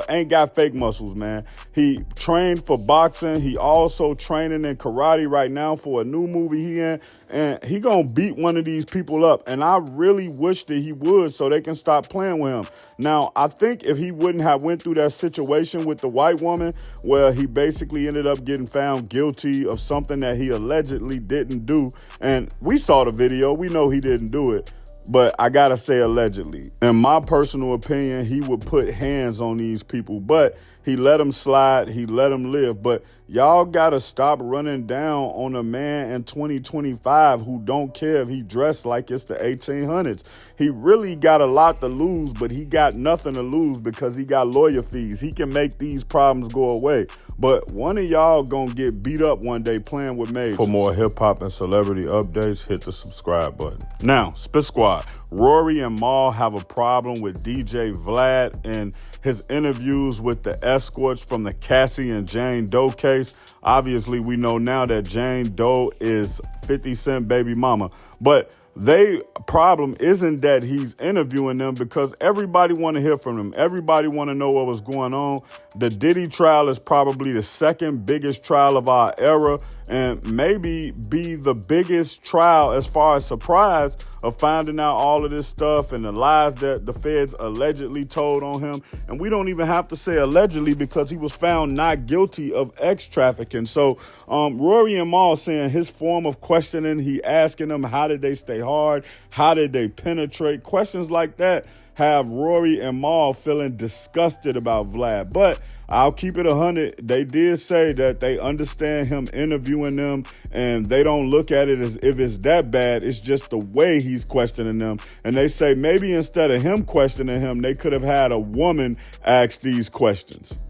Speaker 2: ain't got fake muscles, man. He trained for boxing. He also training in karate right now for a new movie he in. And he gonna beat one of these people up. And I really wish that he would, so they can stop playing with him. Now, I think if he wouldn't have went through that situation with the white woman, where he basically ended up getting found guilty of something that he allegedly didn't do. And we saw the video. We know he didn't do it. But I gotta say allegedly. In my personal opinion, he would put hands on these people, but he let them slide, he let them live. But y'all gotta stop running down on a man in 2025 who don't care if he dressed like it's the 1800s. He really got a lot to lose, but he got nothing to lose because he got lawyer fees. He can make these problems go away. But one of y'all gonna get beat up one day playing with Major.
Speaker 1: For more hip-hop and celebrity updates, hit the subscribe button.
Speaker 2: Now, Spit Squad, Rory and Mal have a problem with DJ Vlad and his interviews with the escorts from the Cassie and Jane Doe case. Obviously, we know now that Jane Doe is 50 Cent baby mama. But they problem isn't that he's interviewing them, because everybody want to hear from them. Everybody want to know what was going on. The Diddy trial is probably the second biggest trial of our era, and maybe be the biggest trial as far as surprise of finding out all of this stuff and the lies that the feds allegedly told on him. And we don't even have to say allegedly, because he was found not guilty of X trafficking. So Rory and Mal saying his form of questioning, he asking them, how did they stay hard? How did they penetrate? Questions like that have Rory and Mal feeling disgusted about Vlad. But I'll keep it 100. They did say that they understand him interviewing them, and they don't look at it as if it's that bad. It's just the way he's questioning them. And they say maybe instead of him questioning him, they could have had a woman ask these questions.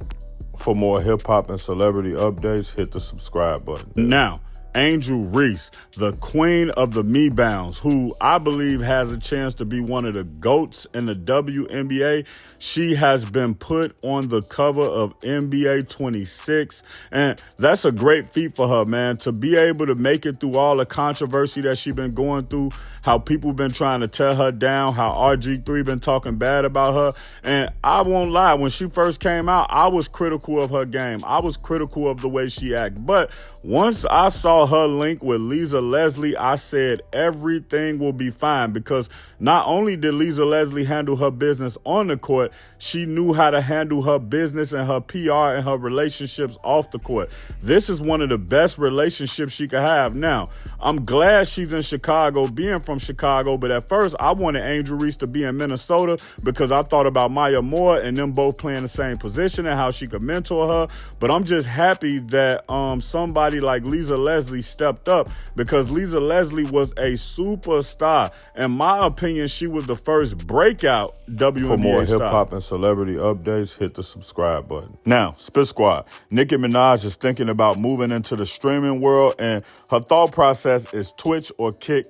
Speaker 1: For more hip-hop and celebrity updates, hit the subscribe button.
Speaker 2: Now, Angel Reese, the queen of the Me-Bounds, who I believe has a chance to be one of the GOATs in the WNBA. She has been put on the cover of NBA 26, and that's a great feat for her, man, to be able to make it through all the controversy that she's been going through, how people been trying to tear her down, how RG3 been talking bad about her. And I won't lie, when she first came out, I was critical of her game. I was critical of the way she acted. But once I saw her link with Lisa Leslie, I said everything will be fine, because not only did Lisa Leslie handle her business on the court, she knew how to handle her business and her PR and her relationships off the court. This is one of the best relationships she could have. Now, I'm glad she's in Chicago, being from Chicago, but at first I wanted Angel Reese to be in Minnesota because I thought about Maya Moore and them both playing the same position and how she could mentor her. But I'm just happy that somebody like Lisa Leslie stepped up, because Lisa Leslie was a superstar. In my opinion, she was the first breakout WNBA
Speaker 1: For more
Speaker 2: star.
Speaker 1: hip-hop and celebrity updates, hit the subscribe button.
Speaker 2: Now, Spit Squad, Nicki Minaj is thinking about moving into the streaming world, and her thought process is Twitch or Kick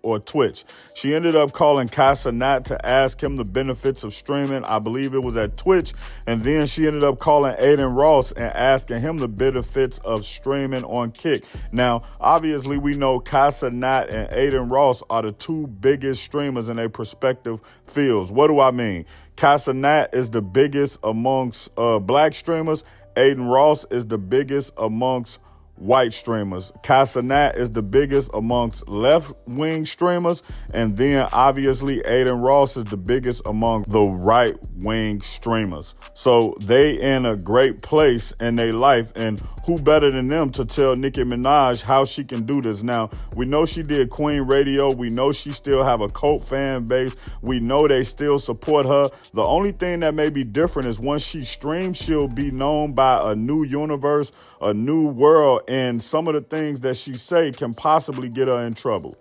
Speaker 2: or Twitch. She ended up calling Casa Nat to ask him the benefits of streaming. I believe it was at Twitch. And then she ended up calling Aiden Ross and asking him the benefits of streaming on Kick. Now, obviously, we know Casa Nat and Aiden Ross are the two biggest streamers in their respective fields. What do I mean? Casa Nat is the biggest amongst black streamers. Aiden Ross is the biggest amongst white streamers. Casa Nat is the biggest amongst left-wing streamers, and then obviously Aiden Ross is the biggest among the right-wing streamers. So they in a great place in their life, and who better than them to tell Nicki Minaj how she can do this? Now, we know she did Queen Radio. We know she still have a cult fan base. We know they still support her. The only thing that may be different is once she streams, she'll be known by a new universe, a new world, and some of the things that she say can possibly get her in trouble.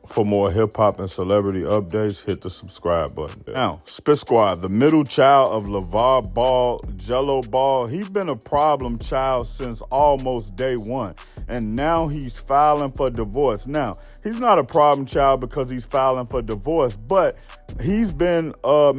Speaker 1: For more hip-hop and celebrity updates, hit the subscribe button.
Speaker 2: Now, Spit Squad, the middle child of LeVar Ball, Jello Ball, he's been a problem child since almost day one, and now he's filing for divorce. Now, he's not a problem child because he's filing for divorce, but he's been a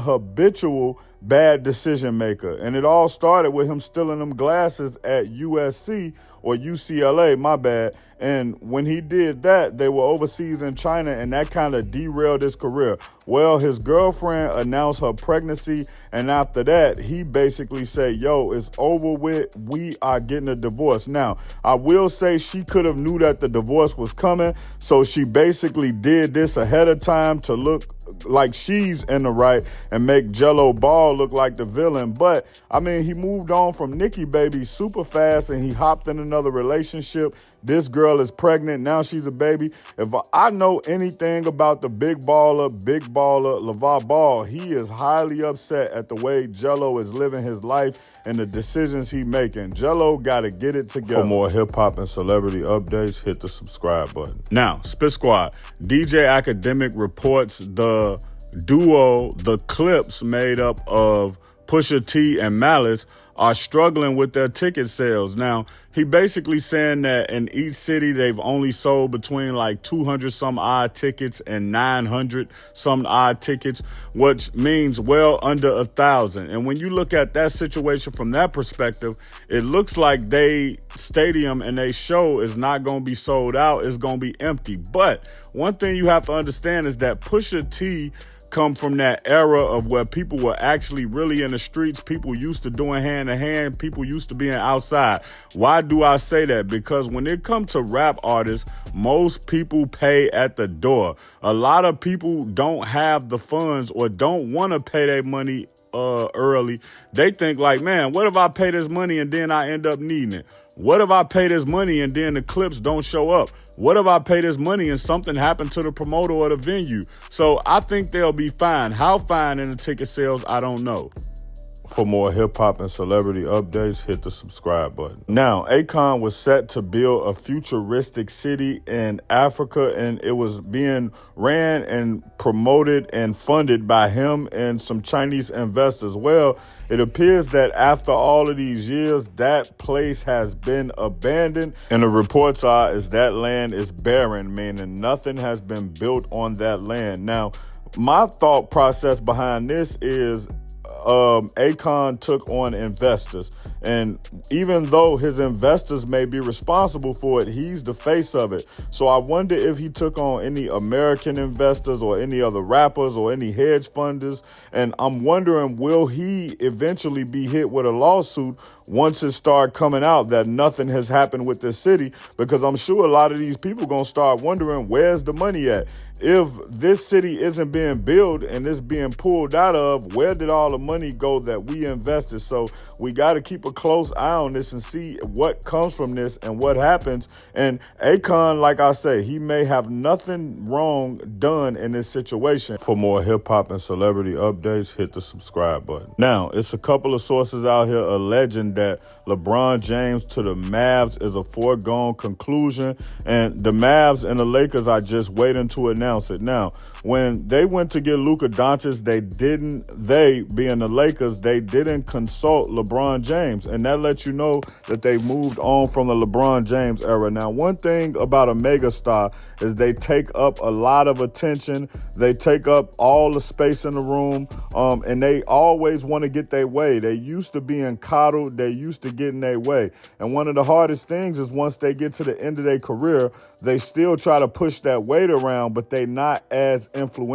Speaker 2: habitual bad decision maker. And it all started with him stealing them glasses at USC or UCLA, my bad. And when he did that, they were overseas in China, and that kind of derailed his career. Well, his girlfriend announced her pregnancy, and after that, he basically said, yo, it's over with. We are getting a divorce. Now, I will say she could have knew that the divorce was coming, so she basically did this ahead of time to look like she's in the right and make Jello Ball look like the villain. But, I mean, he moved on from Nicki baby super fast, and he hopped in another relationship. This girl is pregnant. Now she's a baby. If I know anything about the big baller, LeVar Ball, he is highly upset at the way Jello is living his life and the decisions he making. Jello got to get it together.
Speaker 1: For more hip-hop and celebrity updates, hit the subscribe button.
Speaker 2: Now, Spit Squad, DJ Academic reports the duo, the Clips, made up of Pusha T and Malice, are struggling with their ticket sales. Now, he basically saying that in each city, they've only sold between like 200 some odd tickets and 900 some odd tickets, which means well under 1,000. And when you look at that situation from that perspective, it looks like they stadium and they show is not going to be sold out. It's going to be empty. But one thing you have to understand is that Pusha T come from that era of where people were actually really in the streets. People used to doing hand-to-hand. People used to being outside. Why do I say that? Because when it comes to rap artists, most people pay at the door. A lot of people don't have the funds or don't want to pay their money early. They think like, man, what if I pay this money and then I end up needing it? What if I pay this money and then the clips don't show up? What if I pay this money and something happened to the promoter or the venue? So I think they'll be fine. How fine in the ticket sales, I don't know.
Speaker 1: For more hip-hop and celebrity updates, hit the subscribe button.
Speaker 2: Now, Akon was set to build a futuristic city in Africa, and it was being ran and promoted and funded by him and some Chinese investors. Well, it appears that after all of these years, that place has been abandoned, and the reports are is that land is barren, meaning nothing has been built on that land. Now, my thought process behind this is Akon took on investors, and even though his investors may be responsible for it, he's the face of it. So I wonder if he took on any American investors or any other rappers or any hedge funders, and I'm wondering, will he eventually be hit with a lawsuit once it start coming out that nothing has happened with this city? Because I'm sure a lot of these people gonna start wondering, where's the money at? If this city isn't being built and it's being pulled out of, where did all the money go that we invested? So we got to keep a a close eye on this and see what comes from this and what happens. And Akon, like I say, he may have nothing wrong done in this situation. For more hip hop and celebrity updates, hit the subscribe button. Now, it's a couple of sources out here alleging that LeBron James to the Mavs is a foregone conclusion, and the Mavs and the Lakers are just waiting to announce it. Now, when they went to get Luka Doncic, they being the Lakers, they didn't consult LeBron James. And that lets you know that they moved on from the LeBron James era. Now, one thing about a megastar is they take up a lot of attention. They take up all the space in the room, and they always want to get their way. They used to being coddled. They used to getting their way. And one of the hardest things is once they get to the end of their career, they still try to push that weight around, but they not as influential.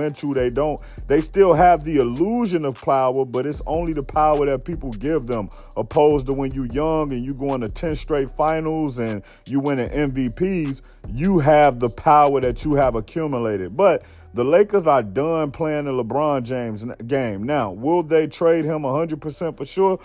Speaker 2: They still have the illusion of power, but it's only the power that people give them, opposed to when you're young and you going to 10 straight finals and you winning MVPs, you have the power that you have accumulated. But the Lakers are done playing the LeBron James game. Now, will they trade him 100% for sure?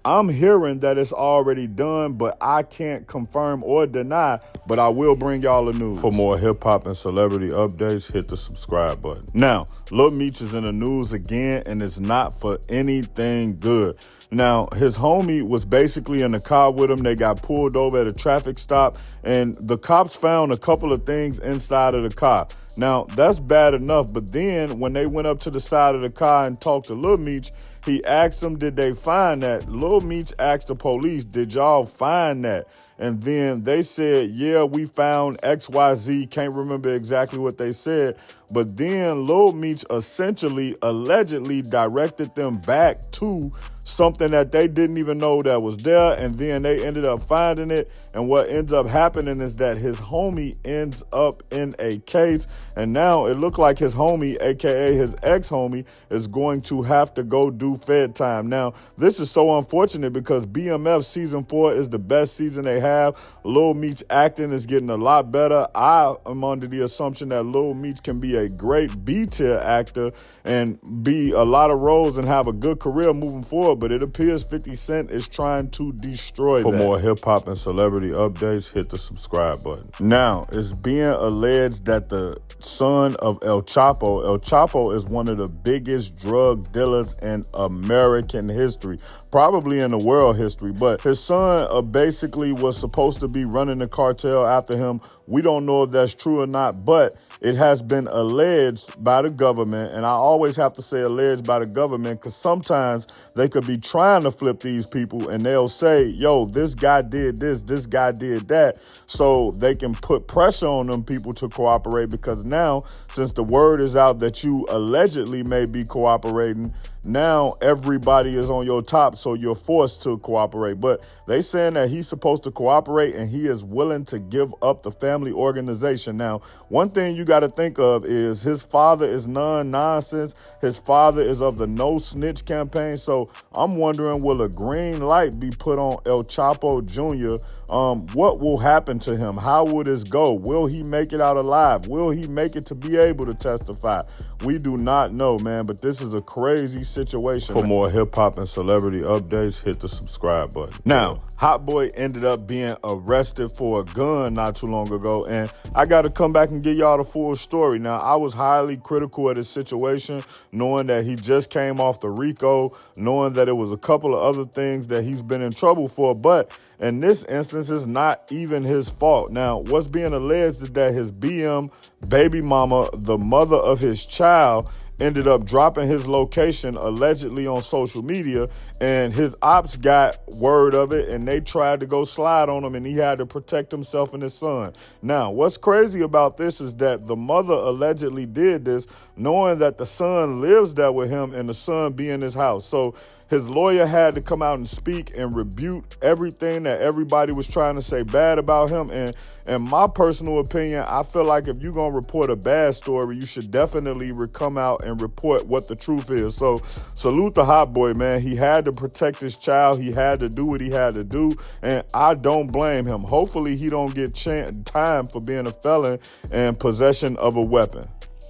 Speaker 2: I'm hearing that it's already done, but I can't confirm or deny, but I will bring y'all the news. For more hip-hop and celebrity updates, hit the subscribe button. Now, Lil Meech is in the news again, and it's not for anything good. Now, his homie was basically in the car with him. They got pulled over at a traffic stop, and the cops found a couple of things inside of the car. Now, that's bad enough, but then when they went up to the side of the car and talked to Lil Meech, he asked them, did they find that? Lil Meech asked the police, did y'all find that? And then they said, yeah, we found XYZ. Can't remember exactly what they said. But then Lil Meech allegedly directed them back to something that they didn't even know that was there. And then they ended up finding it. And what ends up happening is that his homie ends up in a case. And now it looked like his homie, a.k.a. his ex-homie, is going to have to go do Fed time. Now, this is so unfortunate because BMF season 4 is the best season they have. Lil Meech acting is getting a lot better. I am under the assumption that Lil Meech can be a great B-tier actor and be a lot of roles and have a good career moving forward, but it appears 50 Cent is trying to destroy that. For more hip-hop and celebrity updates, hit the subscribe button. Now, it's being alleged that the son of El Chapo is one of the biggest drug dealers in American history, probably in the world history, but his son basically was supposed to be running the cartel after him. We don't know if that's true or not, but it has been alleged by the government, and I always have to say alleged by the government because sometimes they could be trying to flip these people and they'll say, yo, this guy did this guy did that, so they can put pressure on them people to cooperate because now, since the word is out that you allegedly may be cooperating, now everybody is on your top, so you're forced to cooperate. But they saying that he's supposed to cooperate and he is willing to give up the family organization. Now, one thing you got to think of is his father is non-nonsense. His father is of the no snitch campaign. So I'm wondering, will a green light be put on El Chapo Jr.? What will happen to him? How will this go? Will he make it out alive? Will he make it to be able to testify? We do not know, man, but this is a crazy situation. For more hip-hop and celebrity updates, hit the subscribe button. Now, Hot Boy ended up being arrested for a gun not too long ago, and I got to come back and give y'all the full story. Now, I was highly critical of this situation, knowing that he just came off the RICO, knowing that it was a couple of other things that he's been in trouble for, but in this instance, it's not even his fault. Now, what's being alleged is that his BM baby mama, the mother of his child, ended up dropping his location allegedly on social media, and his ops got word of it and they tried to go slide on him and he had to protect himself and his son. Now, what's crazy about this is that the mother allegedly did this knowing that the son lives there with him and the son be in his house. So his lawyer had to come out and speak and rebuke everything that everybody was trying to say bad about him. And in my personal opinion, I feel like if you're going to report a bad story, you should definitely come out and report what the truth is. So salute the Hot Boy, man. He had to protect his child. He had to do what he had to do. And I don't blame him. Hopefully he don't get time for being a felon and possession of a weapon.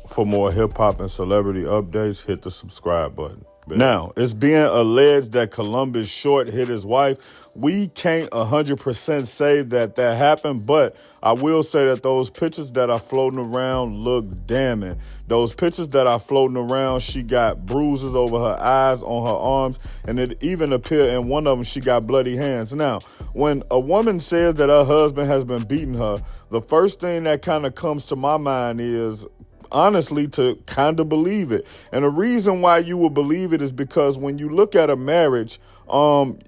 Speaker 2: For more hip hop and celebrity updates, hit the subscribe button. Now, it's being alleged that Columbus Short hit his wife. We can't 100% say that happened, but I will say that those pictures that are floating around look damning. Those pictures that are floating around, she got bruises over her eyes, on her arms, and it even appeared in one of them she got bloody hands. Now, when a woman says that her husband has been beating her, the first thing that kind of comes to my mind is, honestly, to kind of believe it. And the reason why you would believe it is because when you look at a marriage,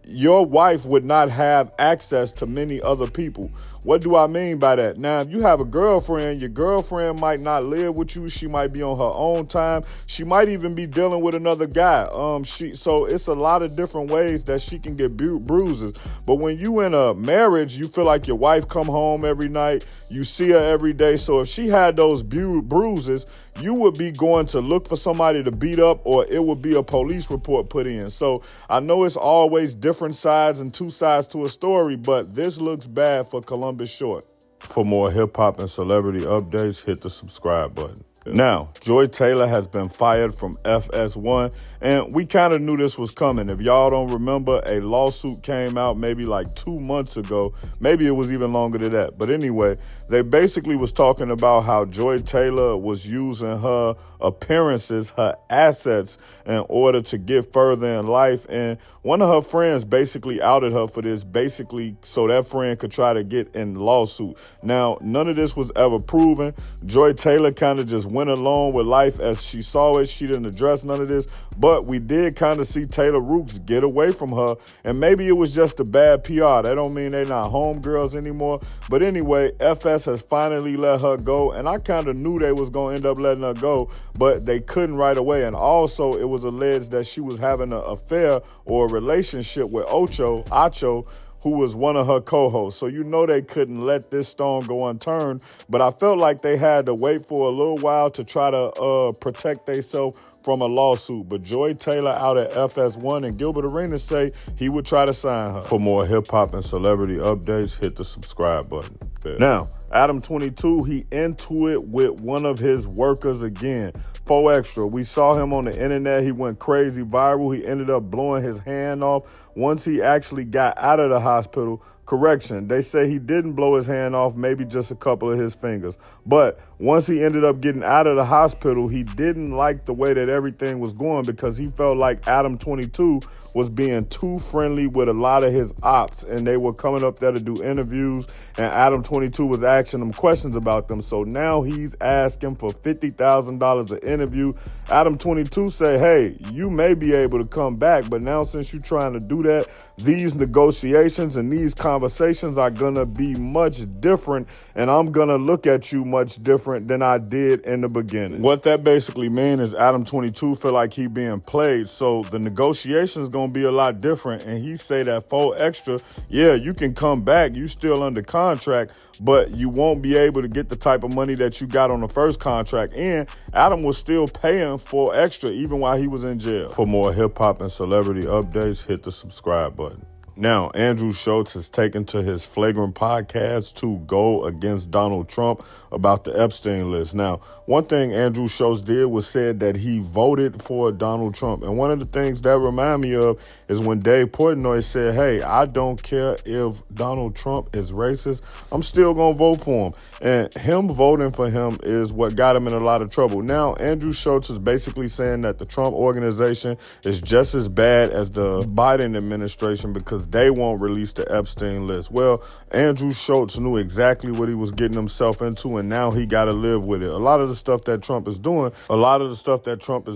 Speaker 2: your wife would not have access to many other people. What do I mean by that? Now, if you have a girlfriend, your girlfriend might not live with you. She might be on her own time. She might even be dealing with another guy. So it's a lot of different ways that she can get bruises. But when you in a marriage, you feel like your wife come home every night. You see her every day. So if she had those bruises, you would be going to look for somebody to beat up, or it would be a police report put in. So I know it's always different sides and two sides to a story, but this looks bad for Columbus Short. For more hip hop and celebrity updates, hit the subscribe button. Now, Joy Taylor has been fired from FS1, and we kind of knew this was coming. If y'all don't remember, a lawsuit came out maybe like 2 months ago. Maybe it was even longer than that. But anyway, they basically was talking about how Joy Taylor was using her appearances, her assets, in order to get further in life. And one of her friends basically outed her for this, basically so that friend could try to get in the lawsuit. Now, none of this was ever proven. Joy Taylor kind of just went along with life as she saw it. She didn't address none of this, but we did kind of see Taylor Rooks get away from her, and maybe it was just a bad PR. That don't mean they're not homegirls anymore, but anyway, FS has finally let her go, and I kind of knew they was going to end up letting her go, but they couldn't right away. And also, it was alleged that she was having an affair or a relationship with Acho, who was one of her co-hosts. So you know they couldn't let this stone go unturned. But I felt like they had to wait for a little while to try to protect themselves from a lawsuit. But Joy Taylor out at FS1, and Gilbert Arenas say he would try to sign her. For more hip-hop and celebrity updates, hit the subscribe button. Now, Adam 22, he into it with one of his workers again. 4Extra. We saw him on the internet. He went crazy viral. He ended up blowing his hand off once he actually got out of the hospital. Correction, they say he didn't blow his hand off, maybe just a couple of his fingers. But once he ended up getting out of the hospital, he didn't like the way that everything was going, because he felt like Adam 22 was being too friendly with a lot of his ops, and they were coming up there to do interviews, and Adam 22 was asking them questions about them. So now he's asking for $50,000 an interview. Adam 22 say, hey, you may be able to come back, but now since you're trying to do that, these negotiations and these conversations are going to be much different, and I'm going to look at you much different than I did in the beginning. What that basically means is Adam 22 feel like he being played, so the negotiations going to be a lot different, and he say that 4Extra, yeah, you can come back, you still under contract, but you won't be able to get the type of money that you got on the first contract, and Adam was still paying 4Extra even while he was in jail. For more hip-hop and celebrity updates, hit the subscribe button. Now, Andrew Schultz has taken to his Flagrant podcast to go against Donald Trump about the Epstein list. Now, one thing Andrew Schultz did was said that he voted for Donald Trump. And one of the things that remind me of is when Dave Portnoy said, hey, I don't care if Donald Trump is racist, I'm still going to vote for him. And him voting for him is what got him in a lot of trouble. Now, Andrew Schultz is basically saying that the Trump organization is just as bad as the Biden administration because they won't release the Epstein list. Well, Andrew Schultz knew exactly what he was getting himself into, and now he got to live with it. A lot of the stuff that Trump is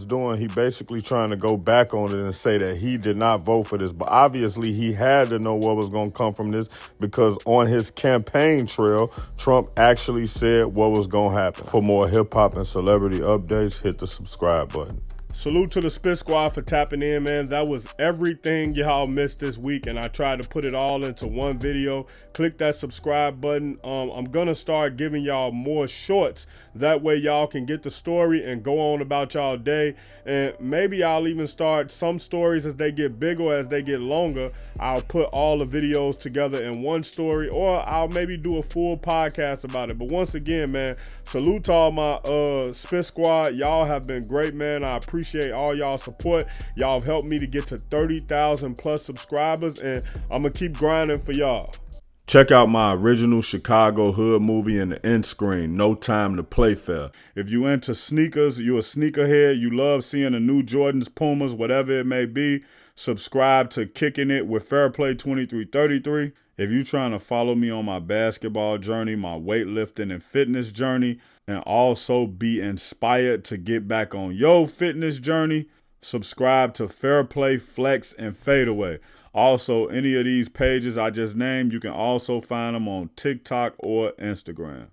Speaker 2: doing, he basically trying to go back on it and say that he did not vote for this. But obviously, he had to know what was going to come from this, because on his campaign trail, Trump actually said what was going to happen. For more hip-hop and celebrity updates, hit the subscribe button.
Speaker 1: Salute to the Spit Squad for tapping in, man. That was everything y'all missed this week, and I tried to put it all into one video. Click that subscribe button. I'm gonna start giving y'all more shorts. That way y'all can get the story and go on about y'all day. And maybe I'll even start some stories as they get bigger, as they get longer. I'll put all the videos together in one story, or I'll maybe do a full podcast about it. But once again, man, salute to all my Spit Squad. Y'all have been great, man. I appreciate appreciate all y'all support. Y'all have helped me to get to 30,000 plus subscribers, and I'm going to keep grinding for y'all. Check out my original Chicago hood movie in the end screen, No Time to Play Fair. If you into sneakers, you a sneakerhead, you love seeing the new Jordans, Pumas, whatever it may be, subscribe to Kicking It with Fairplay 2333. If you trying to follow me on my basketball journey, my weightlifting and fitness journey, and also be inspired to get back on your fitness journey, subscribe to Fairplay, Flex, and Fadeaway. Also, any of these pages I just named, you can also find them on TikTok or Instagram.